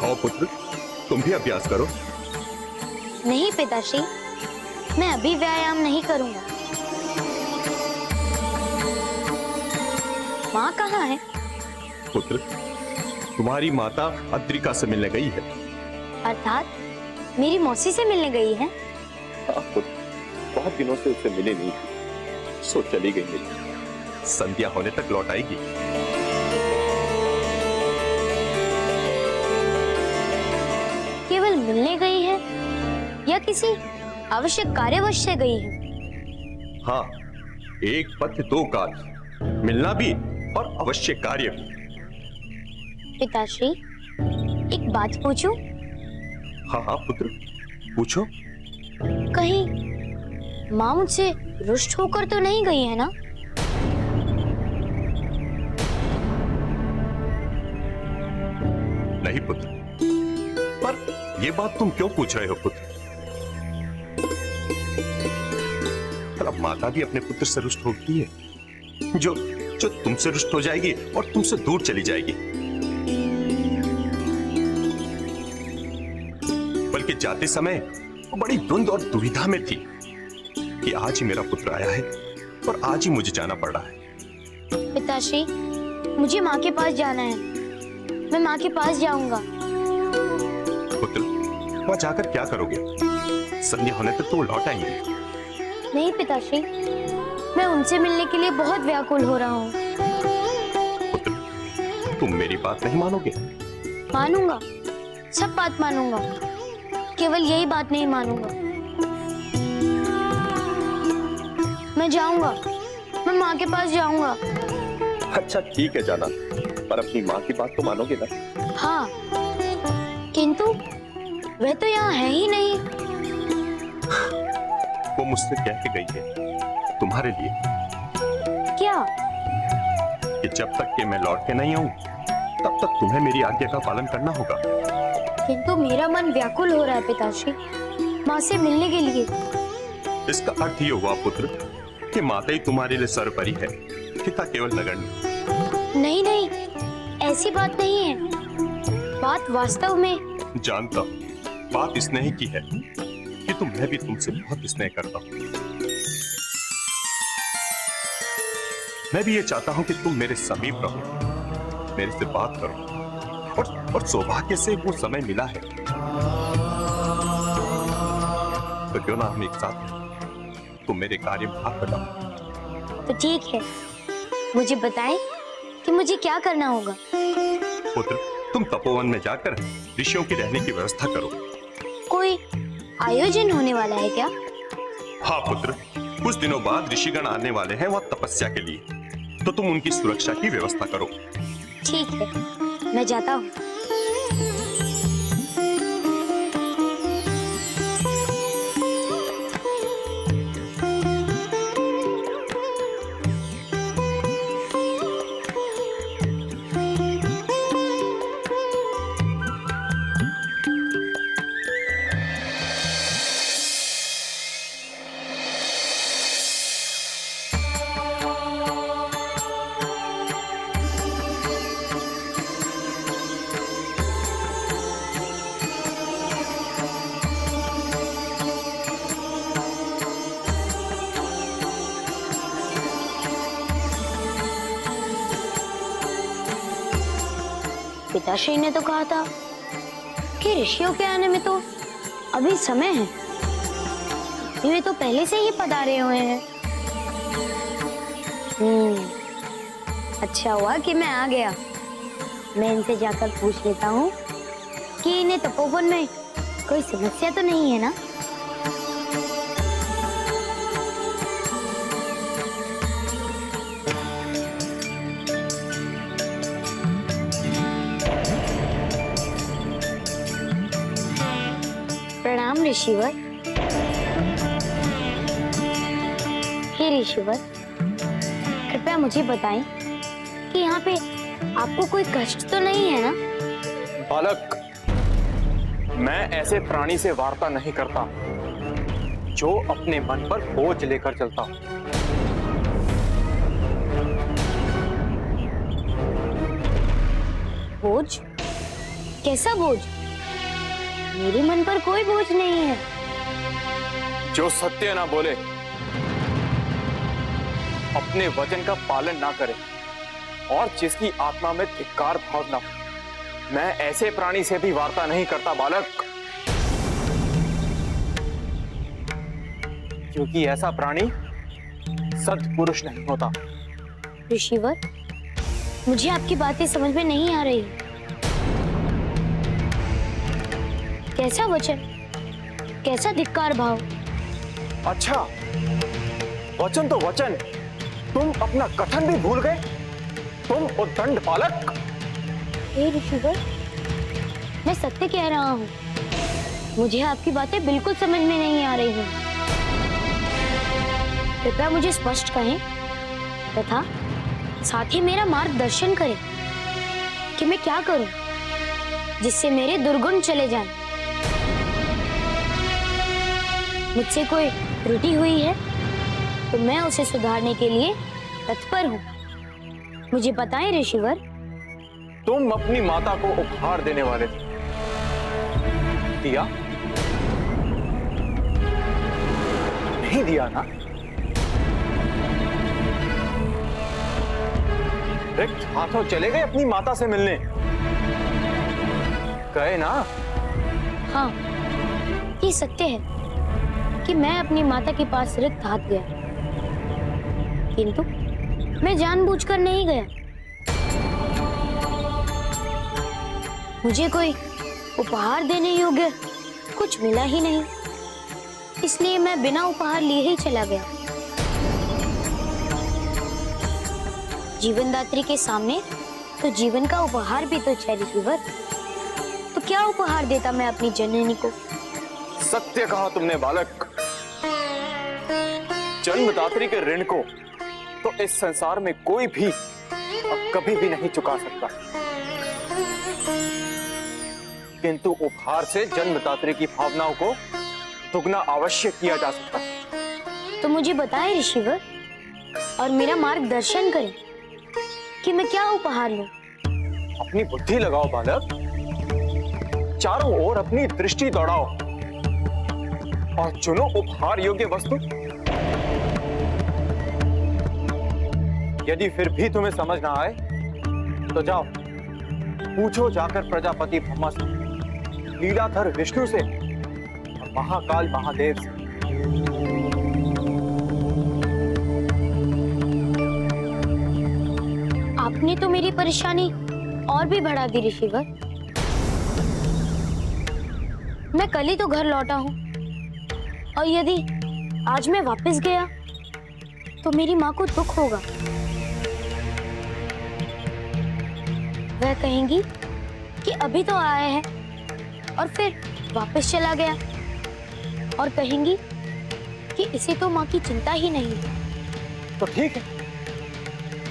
आओ पुत्र, तुम भी अभ्यास करो। नहीं पिताश्री, मैं अभी व्यायाम नहीं करूंगा। माँ कहाँ है? पुत्र, तुम्हारी माता अद्रिका से मिलने गई है। अर्थात मेरी मौसी से मिलने गई है? हाँ पुत्र, बहुत दिनों से उससे मिले नहीं थी, सो चली गई मिलने। संध्या होने तक लौट आएगी। केवल मिलने गई है या किसी आवश्यक कार्यवश से गई है? हाँ, एक पथ दो काज, मिलना भी और अवश्य कार्य भी। पिताश्री, एक बात पूछूं? हाँ हाँ पुत्र, पूछो। कहीं माँ मुझसे रुष्ट होकर तो नहीं गई है ना? नहीं पुत्र, पर ये बात तुम क्यों पूछ रहे हो पुत्र? पर अब माता भी अपने पुत्र से रुष्ट होती है, जो तुमसे रुष्ट हो जाएगी और तुमसे दूर चली जाएगी। बल्कि जाते समय वो बड़ी द्वंद और दुविधा में थी कि आज ही मेरा पुत्र आया है और आज ही मुझे जाना पड़ रहा है। पिताश्री, मुझे माँ के पास जाना है। मैं माँ के पास जाऊंगा। पुत्र, वहां जाकर क्या करोगे? संध्या होने तक तो वो लौट आएंगे। नहीं पिताश्री, मैं उनसे मिलने के लिए बहुत व्याकुल हो रहा हूँ। पुत्र, तुम मेरी बात नहीं मानोगे? मानूंगा, सब बात मानूंगा, केवल यही बात नहीं मानूंगा। मैं जाऊंगा, मैं माँ के पास जाऊंगा। अच्छा ठीक है, जाना, पर अपनी माँ की बात तो मानोगे ना? हाँ, किंतु वह तो यहाँ है ही नहीं। वो मुझसे कह के गई है तुम्हारे लिए। क्या? कि जब तक कि मैं लौट के नहीं आऊं, तब तक तुम्हें मेरी आज्ञा का पालन करना होगा। किंतु मेरा मन व्याकुल हो रहा है पिताश्री, माँ से मिलने के लिए। इसका अर्थ ये हुआ पुत्र कि माता ही तुम्हारे लिए सर्वोपरि है, पिता केवल नगण्य। नहीं नहीं, ऐसी बात नहीं है। बात वास्तव में। जानता हूं, बात स्नेह की है कि मैं भी तुमसे बहुत स्नेह करता हूं। मैं भी ये चाहता हूं कि तुम मेरे समीप रहो, मेरे से बात करो, और सौभाग्य से वो समय मिला है, तो क्यों ना हम एक साथ तुम मेरे कार्य में हाथ बटाओ। तो ठीक है, मुझे बताएं कि मुझे क्या करना होगा। पुत्र, तुम तपोवन में जाकर ऋषियों की रहने की व्यवस्था करो। कोई आयोजन होने वाला है क्या? हाँ पुत्र, कुछ दिनों बाद ऋषिगण आने वाले हैं वहां तपस्या के लिए, तो तुम उनकी सुरक्षा की व्यवस्था करो। ठीक है, मैं जाता हूँ। पिताश्री ने तो कहा था कि ऋषियों के आने में तो अभी समय है। वे तो पहले से ही पधारे हुए हैं। अच्छा हुआ कि मैं आ गया। मैं इनसे जाकर पूछ लेता हूँ कि इन्हें तपोवन में कोई समस्या तो नहीं है ना। प्रणाम ऋषिवर। हे ऋषिवर, कृपया मुझे बताएं कि यहाँ पे आपको कोई कष्ट तो नहीं है ना? बालक, मैं ऐसे प्राणी से वार्ता नहीं करता जो अपने मन पर बोझ लेकर चलता हूं। बोझ? कैसा बोझ? मेरे मन पर कोई बोझ नहीं है। जो सत्य ना बोले, अपने वचन का पालन ना करे और जिसकी आत्मा में धिक्कार भाव ना हो, मैं ऐसे प्राणी से भी वार्ता नहीं करता बालक, क्योंकि ऐसा प्राणी सत्पुरुष नहीं होता। ऋषिवर, मुझे आपकी बातें समझ में नहीं आ रही। कैसा वचन, कैसा धिक्कार भाव? अच्छा, वचन तो वचन, तुम अपना कथन भी भूल गए? तुम उद्दंड बालक। हे ऋषिवर, मैं सत्य कह रहा हूँ। मुझे आपकी बातें बिल्कुल समझ में नहीं आ रही हैं। कृपया मुझे स्पष्ट कहें तथा साथ ही मेरा मार्गदर्शन करें कि मैं क्या करूं जिससे मेरे दुर्गुण चले जाएं। मुझसे कोई त्रुटि हुई है तो मैं उसे सुधारने के लिए तत्पर हूं। मुझे बताएं ऋषिवर। तुम अपनी माता को उपहार देने वाले थे, दिया? नहीं दिया ना? रिक्त हाथों चले गए अपनी माता से मिलने? गए ना? हाँ, ये सत्य है कि मैं अपनी माता के पास रिक्त हाथ गया, किंतु मैं जानबूझकर नहीं गया। मुझे कोई उपहार देने योग्य कुछ मिला ही नहीं, इसलिए मैं बिना उपहार लिए ही चला गया। जीवनदात्री के सामने तो जीवन का उपहार भी तो है ऋषिवर। तो क्या उपहार देता मैं अपनी जननी को? सत्य कहा तुमने बालक। जन्मदात्री के ऋण को तो इस संसार में कोई भी और कभी भी नहीं चुका सकता, किंतु उपहार से जन्मदात्री की भावनाओं को दुगना अवश्य किया जा सकता है। तो मुझे बताएं ऋषिवर और मेरा मार्गदर्शन करें कि मैं क्या उपहार लूं। अपनी बुद्धि लगाओ बालक, चारों ओर अपनी दृष्टि दौड़ाओ और चुनो उपहार योग्य वस्तु। यदि फिर भी तुम्हें समझ ना आए तो जाओ पूछो जाकर प्रजापति ब्रह्मा से, लीलाधर विष्णु से और महाकाल महादेव से। आपने तो मेरी परेशानी और भी बढ़ा दी ऋषिवर। मैं कल ही तो घर लौटा हूँ और यदि आज मैं वापस गया तो मेरी माँ को दुख होगा। वह कहेंगी कि अभी तो आया है और फिर वापस चला गया, और कहेंगी कि इसे तो माँ की चिंता ही नहीं। तो ठीक है,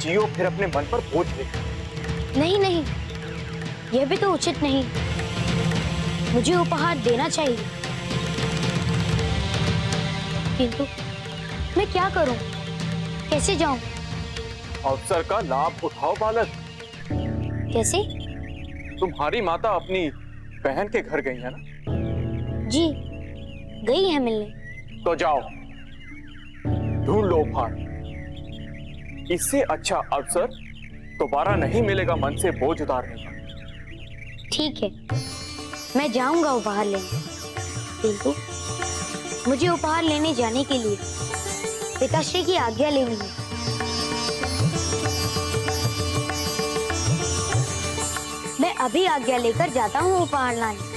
जियो फिर अपने मन पर बोझ ले। नहीं नहीं, यह भी तो उचित नहीं। मुझे उपहार देना चाहिए, किंतु मैं क्या करूं? कैसे जाऊं? अवसर का लाभ उठाओ बालक। कैसे? तुम्हारी माता अपनी बहन के घर गई है ना? जी, गई है मिलने। तो जाओ ढूंढ लो उपहार। इससे अच्छा अवसर दोबारा नहीं मिलेगा मन से बोझ उतारने का। ठीक है, मैं जाऊंगा उपहार लेने, किंतु मुझे उपहार लेने जाने के लिए पिताश्री की आज्ञा लेनी है। मैं अभी आज्ञा लेकर जाता हूँ उपहार लाने।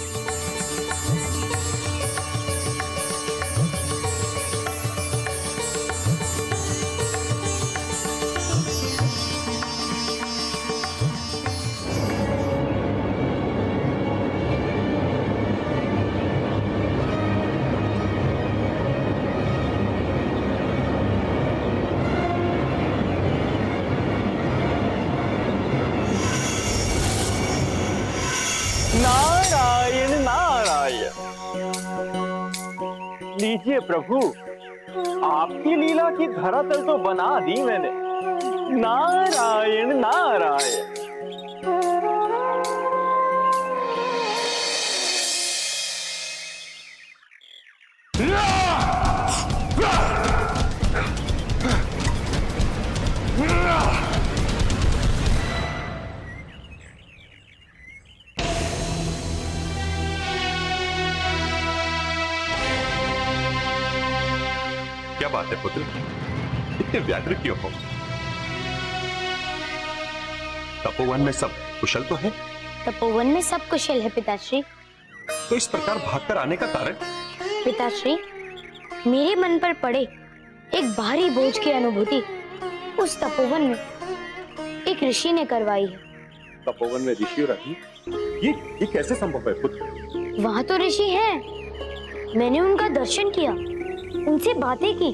कीजिए प्रभु, आपकी लीला की धरातल तो बना दी मैंने। नारायण नारायण। क्या बात है पुत्र, इतने व्याकुल क्यों हो? तपोवन में सब कुशल तो है? तपोवन में सब कुशल है पिताश्री। तो इस प्रकार भागकर आने का कारण? पिताश्री, मेरे मन पर पड़े एक भारी बोझ की अनुभूति उस तपोवन में एक ऋषि ने करवाई है। तपोवन में ऋषि और अग्नि, ये कैसे संभव है पुत्र? वहां तो ऋषि हैं, मैंने उनका दर्शन किया, उनसे बातें की।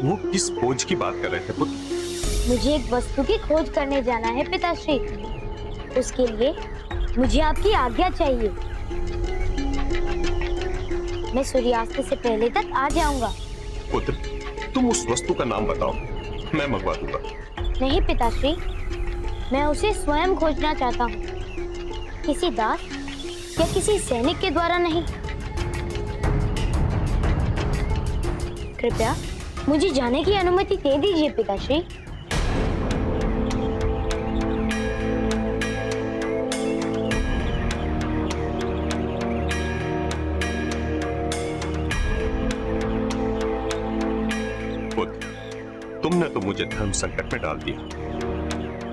वो किस खोज की बात कर रहे थे पुत्र? मुझे एक वस्तु की खोज करने जाना है पिताश्री। उसके लिए मुझे आपकी आज्ञा चाहिए। मैं सूर्यास्त से पहले तक आ जाऊंगा। पुत्र, तुम उस वस्तु का नाम बताओ, मैं मंगवा दूंगा। नहीं पिताश्री, मैं उसे स्वयं खोजना चाहता हूँ, किसी दास या किसी सैनिक के द्वारा नहीं। कृपया मुझे जाने की अनुमति दे दीजिए पिताश्री। पुत्र, तुमने तो मुझे धर्म संकट में डाल दिया।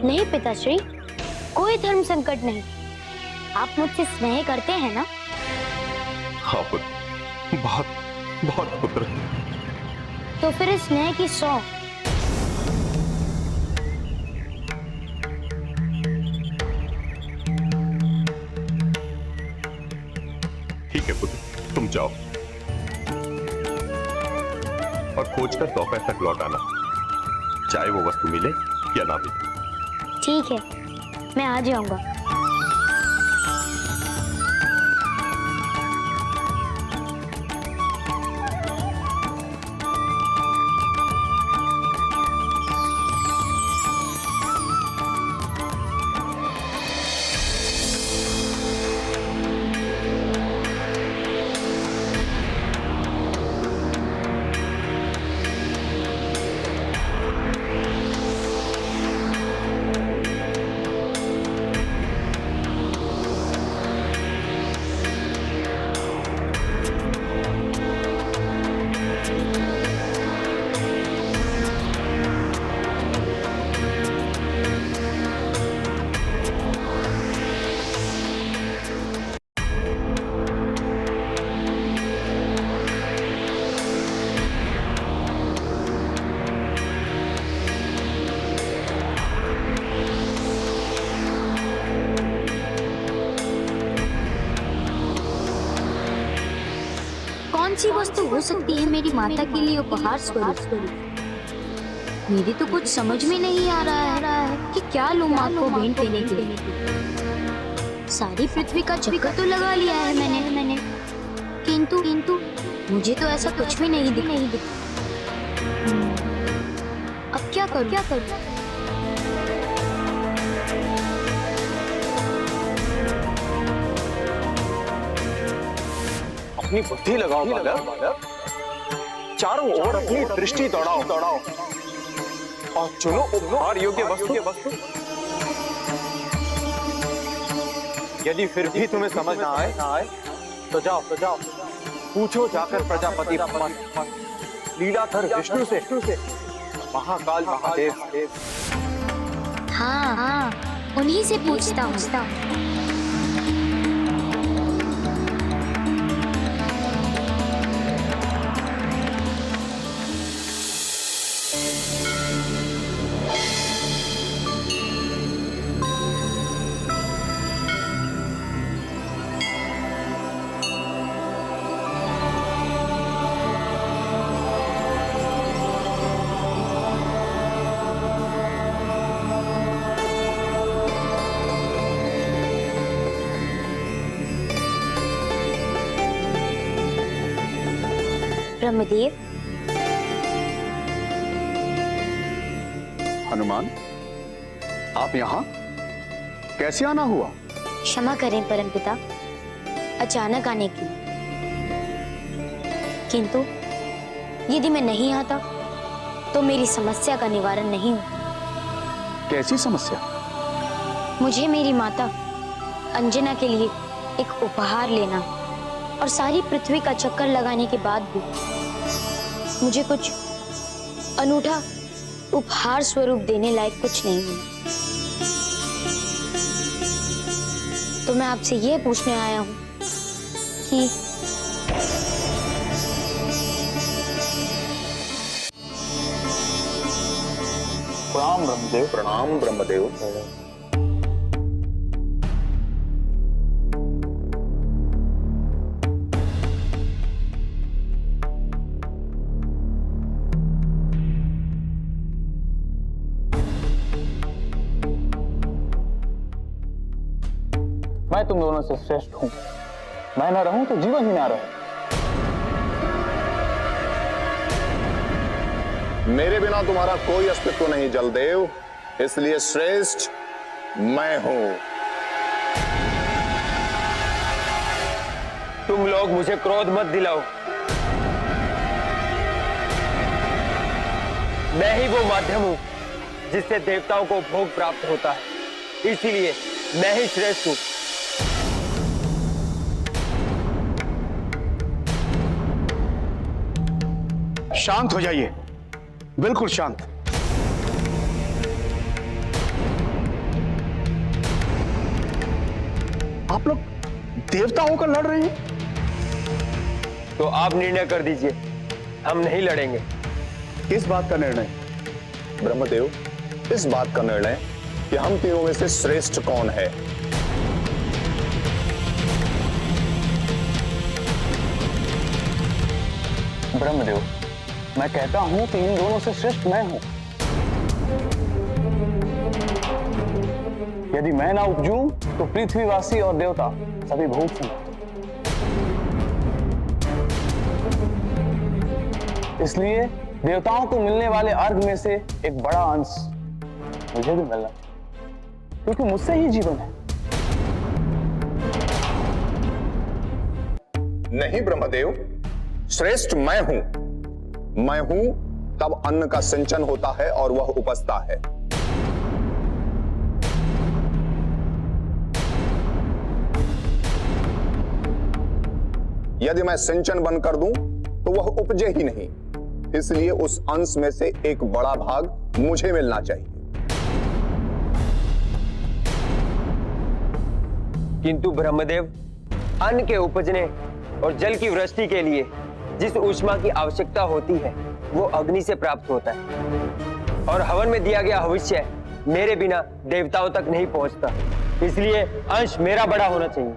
नहीं पिताश्री, कोई धर्म संकट नहीं। आप मुझसे स्नेह करते हैं ना? हाँ पुत्र, बहुत बहुत पुत्र। तो फिर इस स्नेह की 100। ठीक है पुत्र, तुम जाओ और खोज कर दोपहर तक लौट आना, चाहे वो वस्तु मिले या ना मिले। ठीक है, मैं आ जाऊंगा। कौन सी वस्तु हो सकती है मेरी माता के लिए उपहार स्वरूप? मेरी तो कुछ समझ में नहीं आ रहा है कि क्या लूं माँ को भेंट देने के लिए। सारी पृथ्वी का चक्कर तो लगा लिया है मैंने, किंतु मुझे तो ऐसा कुछ भी नहीं दिख। अब क्या करूं? अपनी बुद्धि लगाओ बालक, चारों ओर अपनी दृष्टि दौड़ाओ और चुनो उपहार योग्य वस्तु। यदि फिर भी तुम्हें समझ ना आए तो जाओ पूछो जाकर प्रजापति लीलाधर विष्णु से, महाकाल महादेव। हाँ, उन्हीं से पूछता हूँ। ब्रह्मदेव, हनुमान, आप यहाँ कैसे आना हुआ? क्षमा करें परमपिता, अचानक आने की। किंतु यदि मैं नहीं आता तो मेरी समस्या का निवारण नहीं हो। कैसी समस्या? मुझे मेरी माता अंजना के लिए एक उपहार लेना और सारी पृथ्वी का चक्कर लगाने के बाद भी मुझे कुछ अनूठा उपहार स्वरूप देने लायक कुछ नहीं है। तो मैं आपसे ये पूछने आया हूं कि प्रणाम ब्रह्मदेव। प्रणाम ब्रह्मदेव। मैं तुम दोनों से श्रेष्ठ हूं। मैं ना रहूं तो जीवन ही ना रहे। मेरे बिना तुम्हारा कोई अस्तित्व नहीं जलदेव, इसलिए श्रेष्ठ मैं हूं। तुम लोग मुझे क्रोध मत दिलाओ। मैं ही वो माध्यम हूं जिससे देवताओं को भोग प्राप्त होता है, इसीलिए मैं ही श्रेष्ठ हूं। शांत हो जाइए, बिल्कुल शांत। आप लोग देवता होकर लड़ रहे हैं? तो आप निर्णय कर दीजिए, हम नहीं लड़ेंगे। किस बात का निर्णय? ब्रह्मदेव, इस बात का निर्णय कि हम तीनों में से श्रेष्ठ कौन है। ब्रह्मदेव, मैं कहता हूं कि इन दोनों से श्रेष्ठ मैं हूं। यदि मैं ना उपजूं तो पृथ्वीवासी और देवता सभी भूख से मरते। इसलिए देवताओं को मिलने वाले अर्घ में से एक बड़ा अंश मुझे भी मिलना, क्योंकि मुझसे ही जीवन है। नहीं ब्रह्मदेव, श्रेष्ठ मैं हूं। मैं हूं तब अन्न का सिंचन होता है और वह उपजता है। यदि मैं सिंचन बंद कर दूं तो वह उपजे ही नहीं, इसलिए उस अंश में से एक बड़ा भाग मुझे मिलना चाहिए। किंतु ब्रह्मदेव, अन्न के उपजने और जल की वृष्टि के लिए जिस ऊष्मा की आवश्यकता होती है वो अग्नि से प्राप्त होता है, और हवन में दिया गया हविष्य मेरे बिना देवताओं तक नहीं पहुंचता, इसलिए अंश मेरा बड़ा होना चाहिए।